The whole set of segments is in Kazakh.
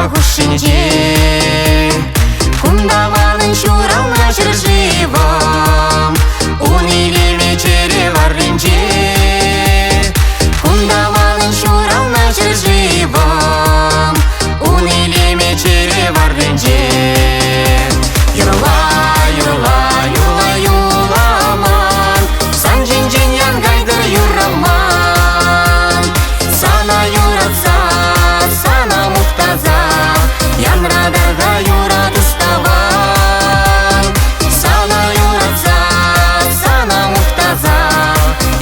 хушинче. Кундавалын чурална чыржывам, унилеме чере варринче. Кундавалын чурална чыржывам, унилеме чере варринче. Юрла, юрла, юрла, юрламан, сан жинжин янгайдыр юрламан. Сана юратса, сана муктаза, янрадарга юрат уставан. Сана юратса, сана муктаза,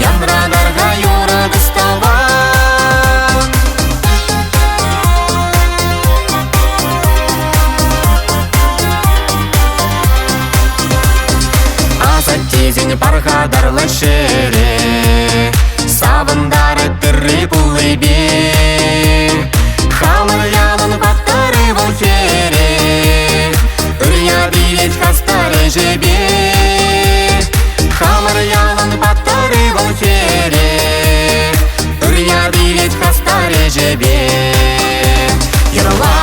янрадарга юрат уставан. Азаттезин пархадарлы шере, савындары тыры пулыбе. Хамыр ялын баттары волфере, үря билет хастары жебе. Хамыр ялын баттары волфере, үря билет хастары жебе. Юрла,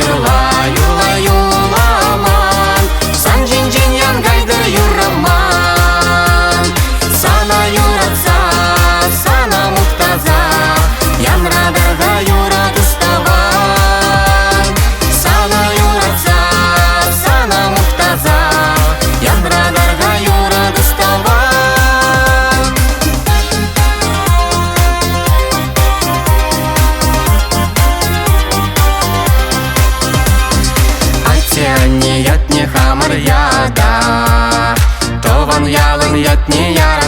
юрла, юрла, юрламан, сан жинжин янгайдыр юрламан. Сана юратса, сана муктаза, янрадарга юрат уставан. Сана юратса, сана муктаза, янрадарга юрат уставан. Айтсяне ятне хамыр яда, тован ялын ятне яра.